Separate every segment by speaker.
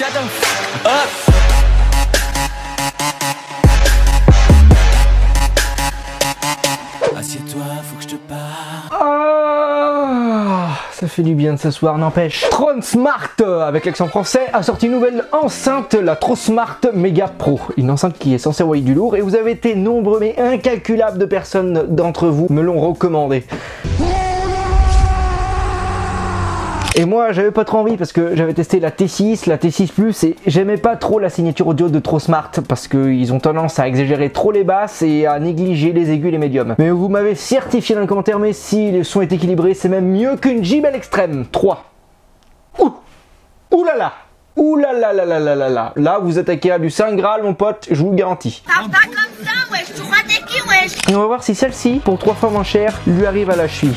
Speaker 1: shut the f up. Assieds-toi, faut que je te parle.
Speaker 2: Ah, ça fait du bien de s'asseoir, n'empêche. TronSmart, avec l'accent français, a sorti une nouvelle enceinte, la TronSmart Mega Pro. Une enceinte qui est censée envoyer du lourd et vous avez été nombreux mais incalculables de personnes d'entre vous me l'ont recommandé. Et moi j'avais pas trop envie parce que j'avais testé la T6, la T6 Plus et j'aimais pas trop la signature audio de TronSmart parce qu'ils ont tendance à exagérer trop les basses et à négliger les aigus et les médiums. Mais vous m'avez certifié dans le commentaire, mais si le son est équilibré, c'est même mieux qu'une JBL Extreme 3. Ouh là là. Ouh là là là là là là là. Là vous attaquez à du Saint Graal mon pote, je vous le garantis.
Speaker 3: Parle pas comme ça wesh, tu crois t'es qui wesh?
Speaker 2: Et on va voir si celle-ci, pour 3 fois moins cher, lui arrive à la cheville.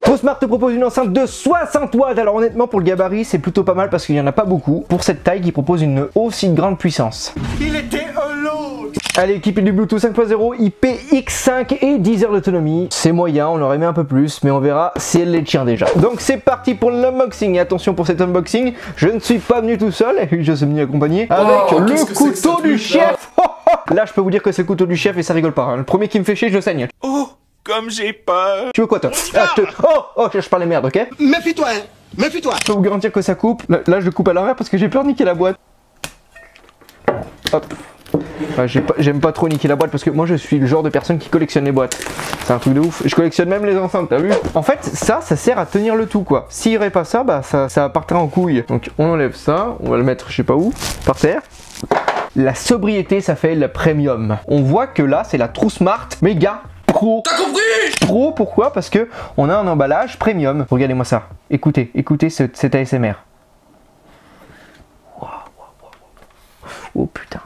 Speaker 2: TronSmart te propose une enceinte de 60 watts, alors honnêtement pour le gabarit c'est plutôt pas mal parce qu'il n'y en a pas beaucoup pour cette taille qui propose une aussi grande puissance.
Speaker 1: Il était alone.
Speaker 2: Elle est équipée du Bluetooth 5.0, IPX5 et 10 heures d'autonomie. C'est moyen, on aurait aimé un peu plus, mais on verra si elle les tient déjà. Donc c'est parti pour l'unboxing. Et attention pour cet unboxing, je ne suis pas venu tout seul, je suis venu accompagné avec le couteau du chef. Là je peux vous dire que c'est le couteau du chef et ça rigole pas. Hein. Le premier qui me fait chier, je saigne.
Speaker 1: Oh, comme j'ai peur.
Speaker 2: Tu veux quoi toi? Oh, je parle les merdes, ok?
Speaker 4: Méfie-toi, hein. Méfie-toi.
Speaker 2: Je peux vous garantir que ça coupe. Là je coupe à l'envers parce que j'ai peur de niquer la boîte. Hop. Enfin, j'aime pas trop niquer la boîte parce que moi je suis le genre de personne qui collectionne les boîtes. C'est un truc de ouf. Je collectionne même les enceintes, t'as vu? En fait, ça sert à tenir le tout quoi. S'il n'y aurait pas ça, bah ça partirait en couille. Donc on enlève ça, on va le mettre je sais pas où, par terre. La sobriété, ça fait le premium. On voit que là, c'est la TronSmart Mega Pro.
Speaker 4: T'as compris?
Speaker 2: Pro, pourquoi? Parce que on a un emballage premium. Regardez-moi ça. Écoutez cet ASMR. Oh putain.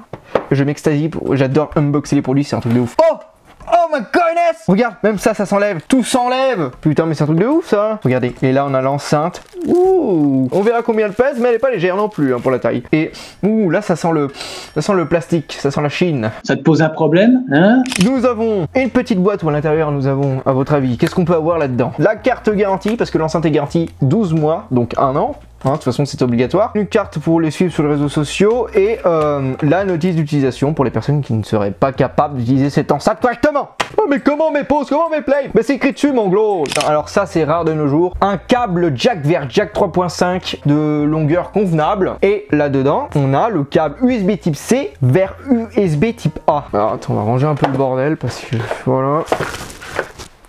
Speaker 2: Je m'extasie, j'adore unboxer les produits, c'est un truc de ouf. Oh my goodness! Regarde, même ça s'enlève, tout s'enlève! Putain, mais c'est un truc de ouf ça! Regardez, et là on a l'enceinte. Ouh! On verra combien elle pèse, mais elle est pas légère non plus hein, pour la taille. Et ouh, là ça sent le plastique, ça sent la Chine.
Speaker 5: Ça te pose un problème, hein?
Speaker 2: Nous avons une petite boîte où à l'intérieur nous avons, à votre avis, qu'est-ce qu'on peut avoir là-dedans? La carte garantie, parce que l'enceinte est garantie 12 mois, donc 1 an. Hein, de toute façon c'est obligatoire. Une carte pour les suivre sur les réseaux sociaux et la notice d'utilisation pour les personnes qui ne seraient pas capables d'utiliser cette enceinte correctement. Oh mais comment mes pauses, comment mes plays? Mais c'est écrit dessus mon gros. Alors ça c'est rare de nos jours. Un câble jack vers jack 3.5 de longueur convenable et là-dedans on a le câble USB type C vers USB type A. Alors attends, on va ranger un peu le bordel parce que voilà.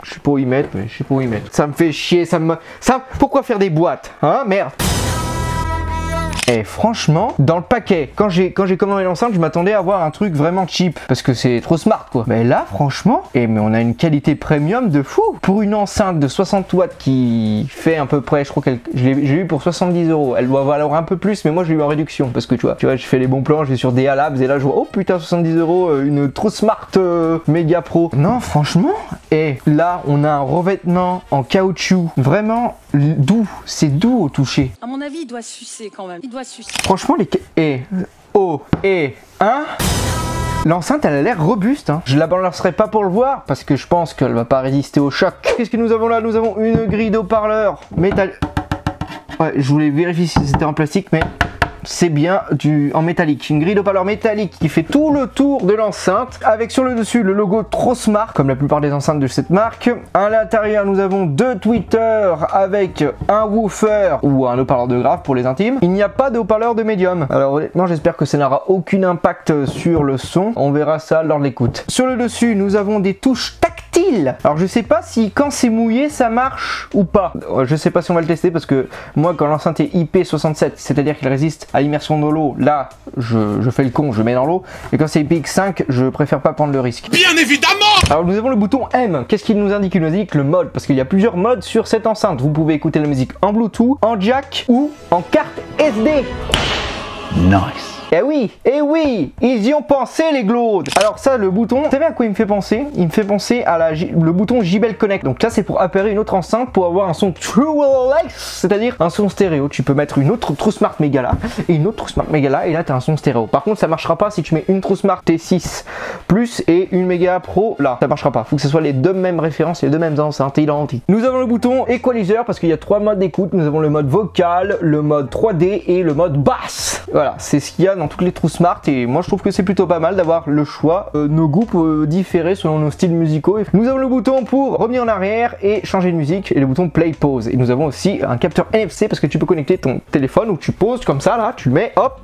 Speaker 2: Je sais pas où y mettre, mais je sais pas où y mettre. Ça me fait chier, pourquoi faire des boîtes? Hein, merde. Et franchement, dans le paquet, quand j'ai commandé l'enceinte, je m'attendais à avoir un truc vraiment cheap. Parce que c'est trop smart quoi. Mais là, franchement, mais on a une qualité premium de fou. Pour une enceinte de 60 watts qui fait à peu près, je crois qu'elle, j'ai eu pour 70 €. Elle doit valoir un peu plus, mais moi je l'ai eu en réduction. Parce que tu vois, je fais les bons plans, je vais sur DA Labs et là je vois, oh putain, 70 €, une TronSmart Mega Pro. Non, franchement. Et là, on a un revêtement en caoutchouc. Vraiment doux. C'est doux au toucher.
Speaker 6: À mon avis, il doit sucer quand même. Il doit sucer.
Speaker 2: Franchement, l'enceinte, elle a l'air robuste. Hein. Je la balancerai pas pour le voir parce que je pense qu'elle va pas résister au choc. Qu'est-ce que nous avons là? Nous avons une grille d'haut-parleur métal. Ouais, je voulais vérifier si c'était en plastique, mais c'est bien en métallique. Une grille d'haut-parleur métallique qui fait tout le tour de l'enceinte avec sur le dessus le logo TronSmart comme la plupart des enceintes de cette marque. À l'intérieur nous avons 2 tweeters avec un woofer ou un haut-parleur de grave pour les intimes. Il n'y a pas de haut-parleur de médium. Alors honnêtement j'espère que ça n'aura aucun impact sur le son. On verra ça lors de l'écoute. Sur le dessus nous avons des touches tactiles. Alors je sais pas si quand c'est mouillé ça marche ou pas. Je sais pas si on va le tester parce que moi quand l'enceinte est IP67, c'est-à-dire qu'elle résiste à l'immersion dans l'eau, là je fais le con, je mets dans l'eau, et quand c'est IPX5 je préfère pas prendre le risque.
Speaker 4: Bien évidemment!
Speaker 2: Alors nous avons le bouton M. Qu'est-ce qu'il nous indique? Il nous indique le mode, parce qu'il y a plusieurs modes sur cette enceinte. Vous pouvez écouter la musique en Bluetooth, en jack ou en carte SD.
Speaker 5: Nice.
Speaker 2: eh oui, ils y ont pensé les glaudes. Alors ça, le bouton, vous savez à quoi il me fait penser? Il me fait penser à le bouton JBL Connect. Donc là, c'est pour appairer une autre enceinte pour avoir un son True Wireless, c'est-à-dire un son stéréo. Tu peux mettre une autre True Smart Mega là, et une autre True Smart Mega là, et là, tu as un son stéréo. Par contre, ça marchera pas si tu mets une True Smart T6 Plus et une Mega Pro là. Ça marchera pas. Faut que ce soit les deux mêmes références, les deux mêmes enceintes identiques. Nous avons le bouton Equalizer parce qu'il y a 3 modes d'écoute. Nous avons le mode vocal, le mode 3D et le mode basse. Voilà, c'est ce qu'il y a dans toutes les True Smart et moi je trouve que c'est plutôt pas mal d'avoir le choix. Nos goûts peuvent différer selon nos styles musicaux. Nous avons le bouton pour revenir en arrière et changer de musique et le bouton Play Pause. Et nous avons aussi un capteur NFC parce que tu peux connecter ton téléphone ou tu poses comme ça là, tu le mets, hop.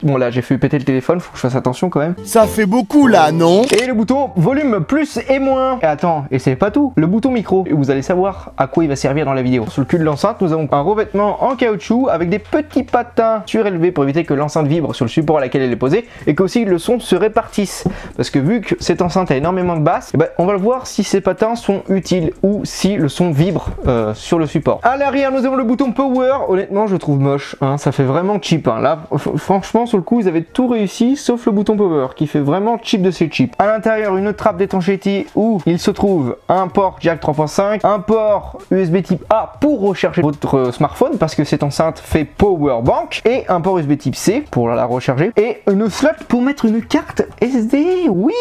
Speaker 2: Bon là j'ai fait péter le téléphone, faut que je fasse attention quand même.
Speaker 4: Ça fait beaucoup là, non?
Speaker 2: Et le bouton volume plus et moins. Et attends, et c'est pas tout, le bouton micro. Et vous allez savoir à quoi il va servir dans la vidéo. Sur le cul de l'enceinte, nous avons un revêtement en caoutchouc avec des petits patins surélevés pour éviter que l'enceinte vibre sur le support à laquelle elle est posée et qu'aussi le son se répartisse. Parce que vu que cette enceinte a énormément de basses, eh ben, on va le voir si ces patins sont utiles ou si le son vibre sur le support. À l'arrière, nous avons le bouton Power. Honnêtement, je trouve moche, hein, ça fait vraiment cheap. Hein. Là, franchement, sur le coup, ils avaient tout réussi sauf le bouton Power qui fait vraiment cheap de chez cheap. À l'intérieur, une autre trappe d'étanchéité où il se trouve un port jack 3.5, un port USB type A pour recharger votre smartphone parce que cette enceinte fait Power Bank et un port USB type C pour la recharger et une slot pour mettre une carte SD. Oui.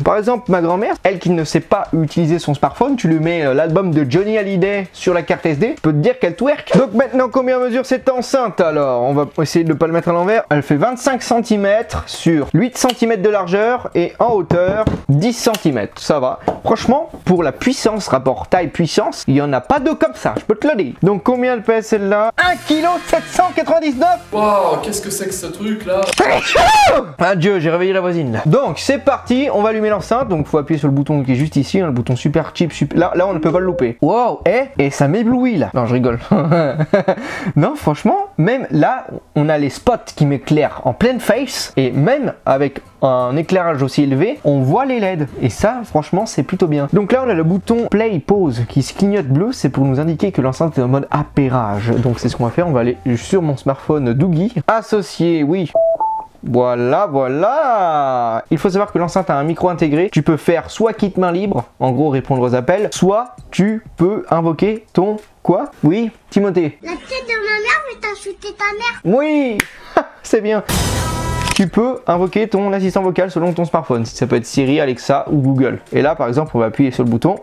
Speaker 2: Par exemple, ma grand-mère, elle qui ne sait pas utiliser son smartphone, tu lui mets l'album de Johnny Hallyday sur la carte SD, je peux te dire qu'elle twerk. Donc maintenant, combien mesure cette enceinte alors? On va essayer de ne pas le mettre à l'envers. Elle fait 25 cm sur 8 cm de largeur et en hauteur 10 cm. Ça va. Franchement, pour la puissance, rapport taille-puissance, il n'y en a pas deux comme ça, je peux te le dire. Donc combien elle pèse celle-là? 1,799 kg.
Speaker 7: Wow, qu'est-ce que c'est que ce truc là?
Speaker 2: Adieu, j'ai réveillé la voisine là. Donc c'est parti, on va allumer l'enceinte. Donc faut appuyer sur le bouton qui est juste ici, hein, le bouton super cheap, Là on ne peut pas le louper. Wow, et ça m'éblouit là. Non, je rigole. Non, franchement, même là, on a les spots qui m'éclairent en pleine face et même avec un éclairage aussi élevé, on voit les LED et ça, franchement, c'est plutôt bien. Donc là, on a le bouton Play Pause qui se clignote bleu, c'est pour nous indiquer que l'enceinte est en mode appairage. Donc c'est ce qu'on va faire. On va aller sur mon smartphone Doogie, associer, oui. Voilà. Il faut savoir que l'enceinte a un micro intégré. Tu peux faire soit kit main libre, en gros répondre aux appels, soit tu peux invoquer ton quoi? Oui, Timothée.
Speaker 3: La tête de ma mère veut t'insulter ta mère.
Speaker 2: Oui, c'est bien. Tu peux invoquer ton assistant vocal selon ton smartphone. Ça peut être Siri, Alexa ou Google. Et là, par exemple, on va appuyer sur le bouton.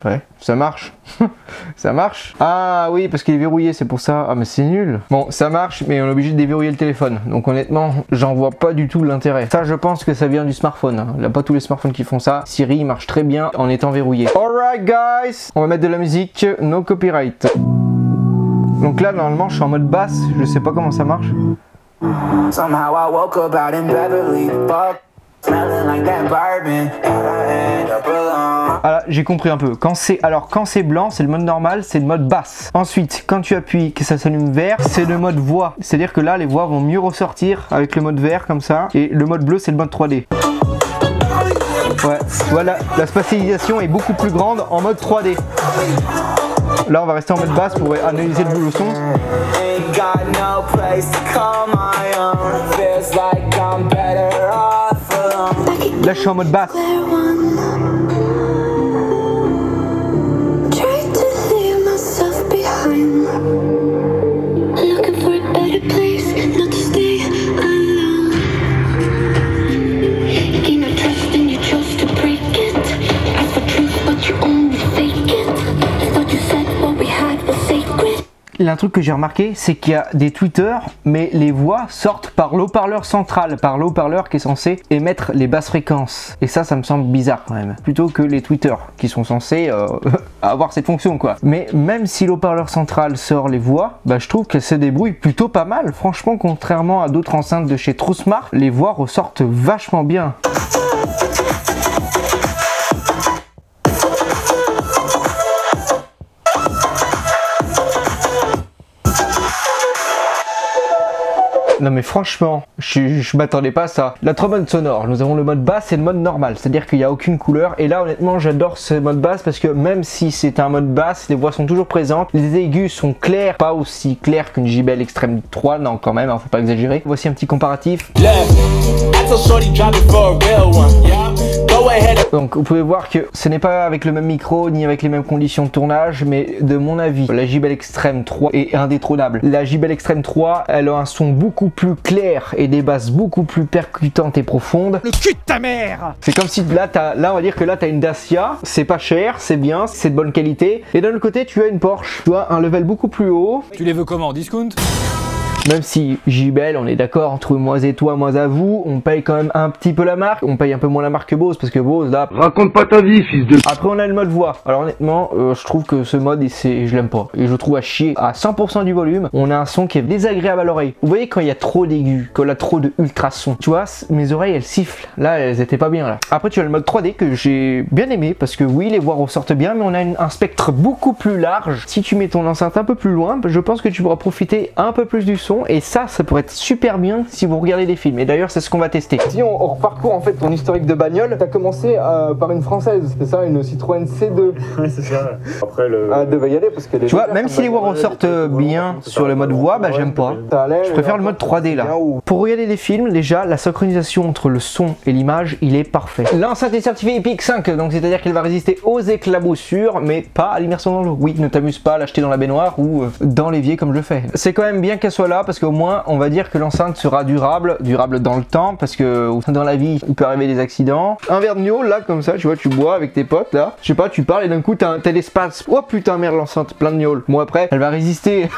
Speaker 2: Ouais, ça marche. Ça marche. Ah oui, parce qu'il est verrouillé, c'est pour ça. Ah mais c'est nul. Bon, ça marche, mais on est obligé de déverrouiller le téléphone. Donc honnêtement, j'en vois pas du tout l'intérêt. Ça, je pense que ça vient du smartphone. Hein. Il n'y a pas tous les smartphones qui font ça. Siri marche très bien en étant verrouillé. Alright guys, on va mettre de la musique, no copyright. Donc là, normalement, je suis en mode basse. Je sais pas comment ça marche.
Speaker 8: Somehow I woke up out in Beverly, fuck, smelling like that bourbon, and I end up alone.
Speaker 2: Voilà, j'ai compris un peu. Quand c'est blanc, c'est le mode normal, c'est le mode basse. Ensuite, quand tu appuies que ça s'allume vert, c'est le mode voix. C'est-à-dire que là, les voix vont mieux ressortir avec le mode vert comme ça. Et le mode bleu, c'est le mode 3D. Ouais, voilà, la spatialisation est beaucoup plus grande en mode 3D. Là, on va rester en mode basse pour analyser le son. Là, je suis en mode basse. Un truc que j'ai remarqué, c'est qu'il y a des tweeters, mais les voix sortent par l'haut-parleur central, par l'haut-parleur qui est censé émettre les basses fréquences. Et ça me semble bizarre quand même, plutôt que les tweeters qui sont censés avoir cette fonction quoi. Mais même si l'haut-parleur central sort les voix, bah, je trouve qu'elle se débrouille plutôt pas mal. Franchement, contrairement à d'autres enceintes de chez True Smart, les voix ressortent vachement bien. Non mais franchement, je m'attendais pas à ça. La 3 modes sonores, nous avons le mode basse et le mode normal, c'est-à-dire qu'il n'y a aucune couleur. Et là honnêtement j'adore ce mode basse parce que même si c'est un mode basse, les voix sont toujours présentes, les aigus sont clairs, pas aussi clairs qu'une JBL Extreme 3, non quand même, hein, faut pas exagérer. Voici un petit comparatif. Donc vous pouvez voir que ce n'est pas avec le même micro ni avec les mêmes conditions de tournage, mais de mon avis, la JBL Extreme 3 est indétrônable. La JBL Extreme 3, elle a un son beaucoup plus clair et des basses beaucoup plus percutantes et profondes.
Speaker 9: Le cul de ta mère!
Speaker 2: C'est comme si là, on va dire que là, tu as une Dacia, c'est pas cher, c'est bien, c'est de bonne qualité. Et d'un autre côté, tu as une Porsche, tu as un level beaucoup plus haut.
Speaker 9: Tu les veux comment? Discount?
Speaker 2: Même si JBL, on est d'accord, entre moi et toi, moi à vous, on paye quand même un petit peu la marque. On paye un peu moins la marque que Bose, parce que Bose, là...
Speaker 4: Raconte pas ta vie, fils de...
Speaker 2: Après, on a le mode voix. Alors honnêtement, je trouve que ce mode, je l'aime pas. Et je trouve à chier. À 100% du volume, on a un son qui est désagréable à l'oreille. Vous voyez quand il y a trop d'aigus, quand il y a trop de ultrasons. Tu vois, mes oreilles, elles sifflent. Là, elles étaient pas bien, là. Après, tu as le mode 3D que j'ai bien aimé, parce que oui, les voix ressortent bien, mais on a un spectre beaucoup plus large. Si tu mets ton enceinte un peu plus loin, je pense que tu pourras profiter un peu plus du son. Et ça pourrait être super bien si vous regardez des films. Et d'ailleurs, c'est ce qu'on va tester. Si on reparcourt en fait ton historique de bagnole, t'as commencé par une française, c'est ça, une Citroën C2.
Speaker 10: Oui, c'est ça. Après le.
Speaker 2: Ah, devait y aller parce que. Tu vois, même si les voix ressortent bien sur le mode voix, bah j'aime pas. Je préfère le mode 3D là. Pour regarder des films, déjà, la synchronisation entre le son et l'image, il est parfait. L'enceinte est certifiée EPIC 5, donc c'est-à-dire qu'elle va résister aux éclaboussures, mais pas à l'immersion dans l'eau. Oui, ne t'amuse pas à l'acheter dans la baignoire ou dans l'évier comme je le fais. C'est quand même bien qu'elle soit là parce qu'au moins, on va dire que l'enceinte sera durable dans le temps, parce que dans la vie il peut arriver des accidents. Un verre de gnôle là comme ça, tu vois, tu bois avec tes potes là, je sais pas, tu parles et d'un coup t'as un tel espace. Oh putain merde, l'enceinte plein de gnôle. Bon après elle va résister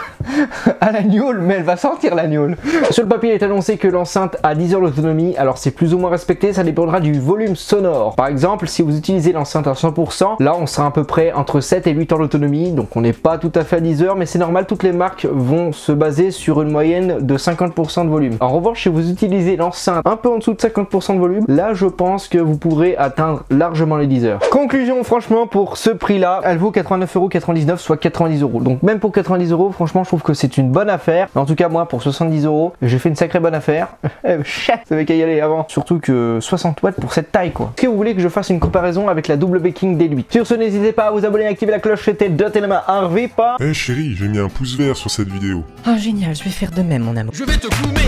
Speaker 2: à la gnôle, mais elle va sentir la gnôle. Sur le papier il est annoncé que l'enceinte a 10 heures d'autonomie, alors c'est plus ou moins respecté, ça dépendra du volume sonore. Par exemple si vous utilisez l'enceinte à 100%, là on sera à peu près entre 7 et 8 heures d'autonomie, donc on n'est pas tout à fait à 10 heures, mais c'est normal, toutes les marques vont se baser sur une moyenne de 50% de volume. En revanche, si vous utilisez l'enceinte un peu en dessous de 50% de volume, là je pense que vous pourrez atteindre largement les 10 heures. Conclusion, franchement pour ce prix là, elle vaut 89,99 €, soit 90 €. Donc même pour 90 €, franchement je trouve que c'est une bonne affaire. En tout cas moi pour 70 €, j'ai fait une sacrée bonne affaire. Ça avait qu'à y aller avant. Surtout que 60 watts pour cette taille quoi. Est-ce que vous voulez que je fasse une comparaison avec la double King D8? Sur ce, n'hésitez pas à vous abonner et activer la cloche, c'était Dotelema Harvey pas.
Speaker 11: Eh chérie, j'ai mis un pouce vert sur cette vidéo.
Speaker 12: Oh génial, je vais faire de même mon amour.
Speaker 9: Je vais te fumer!